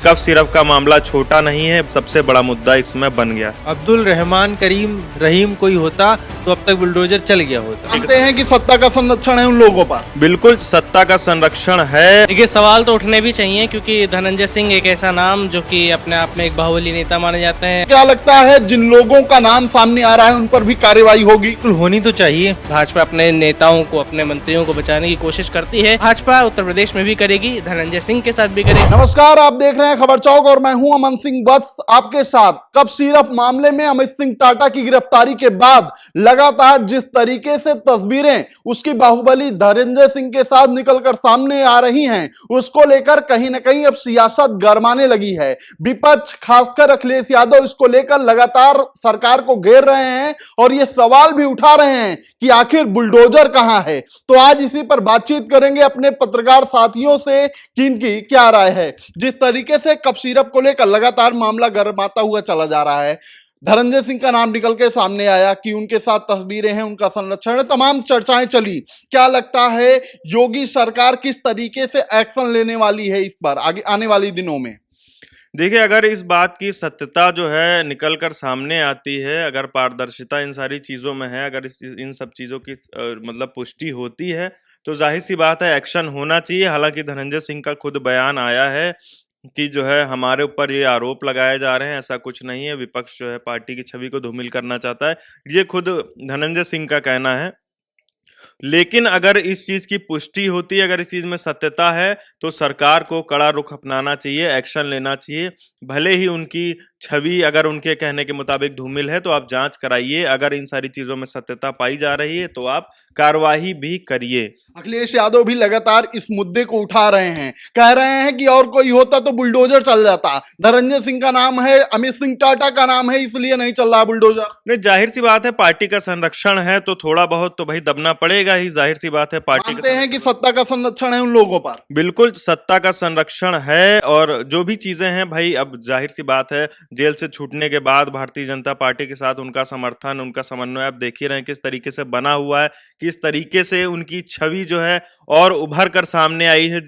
Cough syrup का मामला छोटा नहीं है, सबसे बड़ा मुद्दा इसमें बन गया। अब्दुल रहमान करीम रहीम कोई होता तो अब तक बुलडोजर चल गया होता। मानते हैं कि सत्ता का संरक्षण है उन लोगों पर। बिल्कुल सत्ता का संरक्षण है। देखिए सवाल तो उठने भी चाहिए क्योंकि धनंजय सिंह एक ऐसा नाम जो कि अपने आप में एक बाहुबली नेता माने जाते हैं। क्या लगता है जिन लोगों का नाम सामने आ रहा है उन पर भी कार्रवाई होगी? बिल्कुल होनी तो चाहिए। भाजपा अपने नेताओं को, अपने मंत्रियों को बचाने की कोशिश करती है। भाजपा उत्तर प्रदेश में भी करेगी, धनंजय सिंह के साथ भी करेगी। नमस्कार, आप देख रहे हैं खबर चौक और मैं हूं अमन सिंह वत्स आपके साथ। कफ सिरप मामले में अमित सिंह टाटा की गिरफ्तारी के बाद लगातार जिस तरीके से तस्वीरें उसकी बाहुबली धनंजय सिंह के साथ निकलकर सामने आ रही हैं, उसको लेकर कहीं ना कहीं अब सियासत गरमाने लगी है। विपक्ष खासकर अखिलेश यादव इसको लेकर लगातार सरकार को घेर रहे हैं और ये सवाल भी उठा रहे हैं कि आखिर बुलडोजर कहां है। तो आज इसी पर बातचीत करेंगे अपने पत्रकार साथियों से कि इनकी क्या राय है। जिस तरीके से कफ सिरप को लेकर लगातार मामला गरमाता हुआ चला जा रहा है, धनंजय सिंह का नाम निकल के सामने आया कि उनके साथ तस्वीरें हैं, उनका संरक्षण है, तमाम चर्चाएं चली। क्या लगता है योगी सरकार किस तरीके से एक्शन लेने वाली है इस पर आगे आने वाली दिनों में? देखिए, अगर इस बात की सत्यता जो है निकल कर सामने आती है, अगर पारदर्शिता इन सारी चीज़ों में है, अगर इन सब चीज़ों की मतलब पुष्टि होती है तो जाहिर सी बात है एक्शन होना चाहिए। हालांकि धनंजय सिंह का खुद बयान आया है कि जो है हमारे ऊपर ये आरोप लगाए जा रहे हैं, ऐसा कुछ नहीं है। विपक्ष जो है पार्टी की छवि को धूमिल करना चाहता है, ये खुद धनंजय सिंह का कहना है। लेकिन अगर इस चीज की पुष्टि होती है, अगर इस चीज में सत्यता है तो सरकार को कड़ा रुख अपनाना चाहिए, एक्शन लेना चाहिए। भले ही उनकी छवि अगर उनके कहने के मुताबिक धूमिल है तो आप जांच कराइए। अगर इन सारी चीजों में सत्यता पाई जा रही है तो आप कार्रवाई भी करिए। अखिलेश यादव भी लगातार इस मुद्दे को उठा रहे हैं, कह रहे हैं कि और कोई होता तो बुलडोजर चल जाता। धनंजय सिंह का नाम है, अमित सिंह टाटा का नाम है, इसलिए नहीं चल रहा बुलडोजर। नहीं, जाहिर सी बात है पार्टी का संरक्षण है तो थोड़ा बहुत तो भाई दबना पड़ेगा ही। जाहिर सी बात है पार्टी मानते हैं कि सत्ता का संरक्षण है उन लोगों पर। बिल्कुल सत्ता का संरक्षण है। और जो भी चीजें हैं भाई, अब जाहिर सी बात है जेल से छूटने के बाद भारतीय जनता पार्टी के साथ उनका समर्थन, उनका समन्वय आप देख ही रहे हैं किस तरीके से बना हुआ है, किस तरीके से उनकी छवि जो है और उभर कर सामने आई है।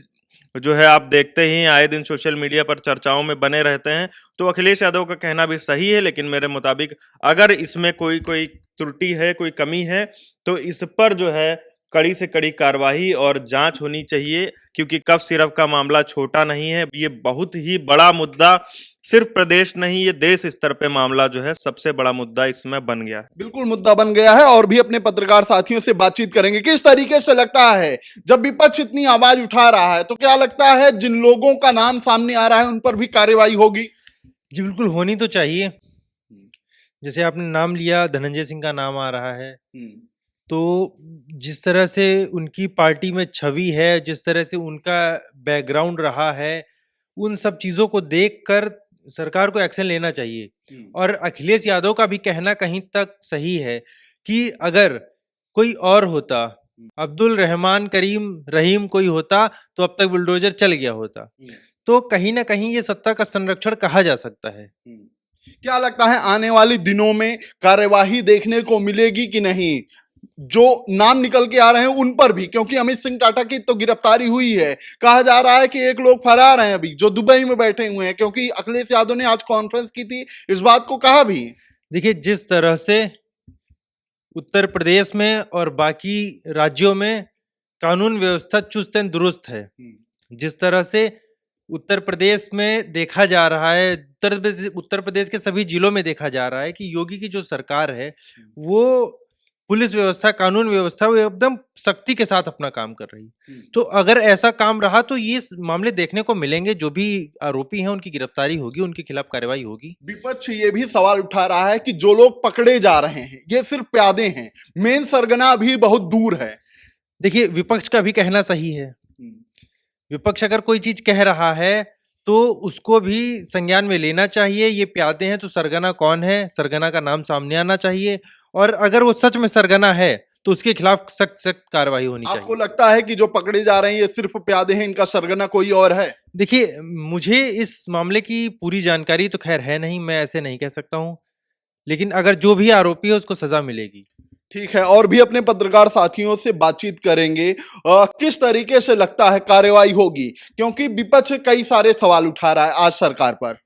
जो है आप देखते ही आए दिन सोशल मीडिया पर चर्चाओं में बने रहते हैं। तो अखिलेश यादव का कहना भी सही है, लेकिन मेरे मुताबिक अगर इसमें कोई त्रुटि है, कोई कमी है तो इस पर जो है कड़ी से कड़ी कार्रवाई और जांच होनी चाहिए। क्योंकि कफ सिरप का मामला छोटा नहीं है, ये बहुत ही बड़ा मुद्दा, सिर्फ प्रदेश नहीं ये देश स्तर पे मामला जो है सबसे बड़ा मुद्दा इसमें बन गया है। बिल्कुल मुद्दा बन गया है और भी अपने पत्रकार साथियों से बातचीत करेंगे। किस तरीके से लगता है जब विपक्ष इतनी आवाज उठा रहा है तो क्या लगता है जिन लोगों का नाम सामने आ रहा है उन पर भी कार्रवाई होगी? जी बिल्कुल होनी तो चाहिए। जैसे आपने नाम लिया, धनंजय सिंह का नाम आ रहा है, तो जिस तरह से उनकी पार्टी में छवि है, जिस तरह से उनका बैकग्राउंड रहा है, उन सब चीज़ों को देखकर सरकार को एक्शन लेना चाहिए। और अखिलेश यादव का भी कहना कहीं तक सही है कि अगर कोई और होता, अब्दुल रहमान करीम रहीम कोई होता तो अब तक बुलडोजर चल गया होता। तो कहीं ना कहीं ये सत्ता का संरक्षण कहा जा सकता है। क्या लगता है आने वाले दिनों में कार्यवाही देखने को मिलेगी कि नहीं? जो नाम निकल के आ रहे हैं उन पर भी, क्योंकि अमित सिंह टाटा की तो गिरफ्तारी हुई है, कहा जा रहा है कि एक लोग फरार हैं अभी जो दुबई में बैठे हुए हैं, क्योंकि अखिलेश यादव ने आज कॉन्फ्रेंस की थी, इस बात को कहा भी। देखिए, जिस तरह से उत्तर प्रदेश में और बाकी राज्यों में कानून व्यवस्था चुस्त एंड दुरुस्त है, जिस तरह से उत्तर प्रदेश में देखा जा रहा है, उत्तर प्रदेश के सभी जिलों में देखा जा रहा है कि योगी की जो सरकार है वो पुलिस व्यवस्था, कानून व्यवस्था वो एकदम सख्ती के साथ अपना काम कर रही है। तो अगर ऐसा काम रहा तो ये मामले देखने को मिलेंगे। जो भी आरोपी हैं उनकी गिरफ्तारी होगी, उनके खिलाफ कार्रवाई होगी। विपक्ष ये भी सवाल उठा रहा है कि जो लोग पकड़े जा रहे हैं ये सिर्फ प्यादे हैं, मेन सरगना भी बहुत दूर है। देखिए, विपक्ष का भी कहना सही है। विपक्ष अगर कोई चीज कह रहा है तो उसको भी संज्ञान में लेना चाहिए। ये प्यादे हैं तो सरगना कौन है, सरगना का नाम सामने आना चाहिए। और अगर वो सच में सरगना है तो उसके खिलाफ सख्त सख्त कार्रवाई होनी चाहिए। आपको लगता है कि जो पकड़े जा रहे हैं ये सिर्फ प्यादे हैं, इनका सरगना कोई और है? देखिए, मुझे इस मामले की पूरी जानकारी तो खैर है नहीं, मैं ऐसे नहीं कह सकता हूं। लेकिन अगर जो भी आरोपी है उसको सजा मिलेगी। ठीक है, और भी अपने पत्रकार साथियों से बातचीत करेंगे। किस तरीके से लगता है कार्रवाई होगी, क्योंकि विपक्ष कई सारे सवाल उठा रहा है आज सरकार पर।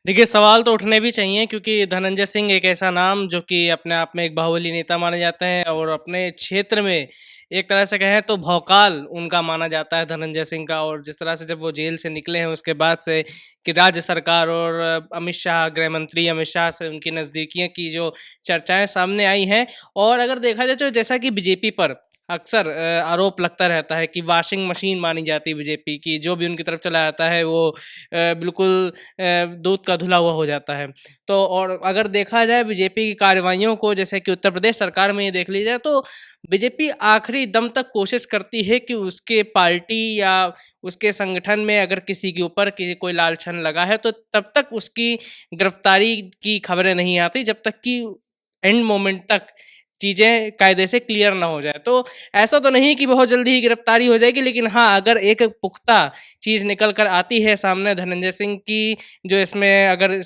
देखिए, सवाल तो उठने भी चाहिए क्योंकि धनंजय सिंह एक ऐसा नाम जो कि अपने आप में एक बाहुबली नेता माने जाते हैं और अपने क्षेत्र में एक तरह से कहें तो भौकाल उनका माना जाता है धनंजय सिंह का। और जिस तरह से जब वो जेल से निकले हैं उसके बाद से कि राज्य सरकार और अमित शाह, गृह मंत्री अमित शाह से उनकी नज़दीकियों की जो चर्चाएं सामने आई हैं, और अगर देखा जाए तो जैसा कि बीजेपी पर अक्सर आरोप लगता रहता है कि वॉशिंग मशीन मानी जाती है बीजेपी की, जो भी उनकी तरफ चला जाता है वो बिल्कुल दूध का धुला हुआ हो जाता है। तो और अगर देखा जाए बीजेपी की कार्रवाइयों को, जैसे कि उत्तर प्रदेश सरकार में ये देख ली जाए, तो बीजेपी आखिरी दम तक कोशिश करती है कि उसके पार्टी या उसके संगठन में अगर किसी के ऊपर कोई लाल छन लगा है तो तब तक उसकी गिरफ्तारी की खबरें नहीं आती जब तक कि एंड मोमेंट तक चीज़ें कायदे से क्लियर ना हो जाए। तो ऐसा तो नहीं कि बहुत जल्दी ही गिरफ्तारी हो जाएगी, लेकिन हाँ, अगर एक पुख्ता चीज़ निकल कर आती है सामने धनंजय सिंह की, जो इसमें अगर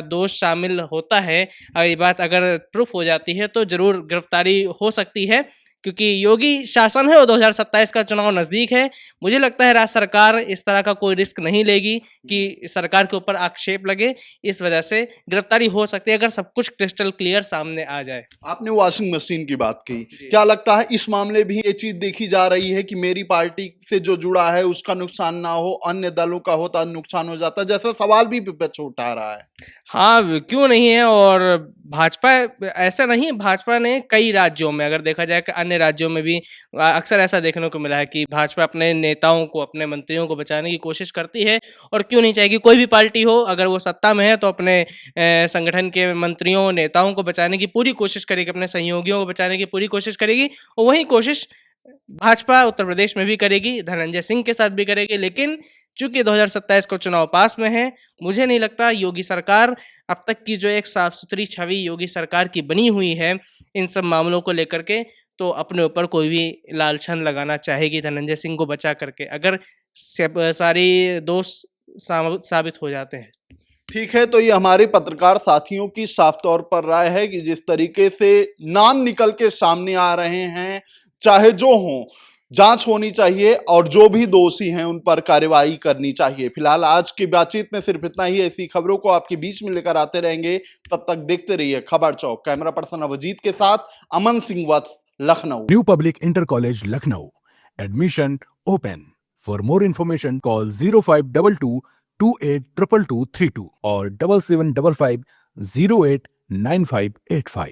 दोष शामिल होता है और ये बात अगर प्रूफ हो जाती है तो ज़रूर गिरफ्तारी हो सकती है, क्योंकि योगी शासन है और 2027 का चुनाव नज़दीक है। मुझे लगता है राज्य सरकार इस तरह का कोई रिस्क नहीं लेगी कि सरकार के ऊपर आक्षेप लगे, इस वजह से गिरफ्तारी हो सकती है अगर सब कुछ क्रिस्टल क्लियर सामने आ जाए। आपने वॉशिंग मशीन की बात की, क्या लगता है इस मामले भी ये चीज देखी जा रही है कि मेरी पार्टी से जो जुड़ा है उसका नुकसान ना हो, अन्य दलों का होता नुकसान हो जाता, जैसा सवाल भी विपक्ष उठा रहा है? हाँ, क्यों नहीं है। और भाजपा ऐसा नहीं, भाजपा ने कई राज्यों में अगर देखा जाए कि अन्य राज्यों में भी अक्सर ऐसा देखने को मिला है कि भाजपा अपने नेताओं को, अपने मंत्रियों को बचाने की कोशिश करती है, और क्यों नहीं चाहेगी। कोई भी पार्टी हो, अगर वो सत्ता में है तो अपने संगठन के मंत्रियों, नेताओं को बचाने की पूरी कोशिश करेगी, अपने सहयोगियों को बचाने की पूरी कोशिश करेगी, और वही कोशिश भाजपा उत्तर प्रदेश में भी करेगी, धनंजय सिंह के साथ भी करेगी। लेकिन चूंकि 2027 को चुनाव पास में है, मुझे नहीं लगता योगी सरकार, अब तक की जो एक साफ सुथरी छवि योगी सरकार की बनी हुई है इन सब मामलों को लेकर के, तो अपने ऊपर कोई भी लालछन लगाना चाहेगी धनंजय सिंह को बचा करके, अगर सारी दोष साबित हो जाते हैं। ठीक है, तो ये हमारे पत्रकार साथियों की साफ तौर पर राय है कि जिस तरीके से नाम निकल के सामने आ रहे हैं, चाहे जो हो, जांच होनी चाहिए और जो भी दोषी हैं उन पर कार्रवाई करनी चाहिए। फिलहाल आज की बातचीत में सिर्फ इतना ही। ऐसी खबरों को आपके बीच में लेकर आते रहेंगे, तब तक देखते रहिए खबर चौक। कैमरा पर्सन अवजीत के साथ Aman Singh Vats, Lucknow. New public inter college Lucknow, admission open. For more information call 0522 282232 और 7755 089585।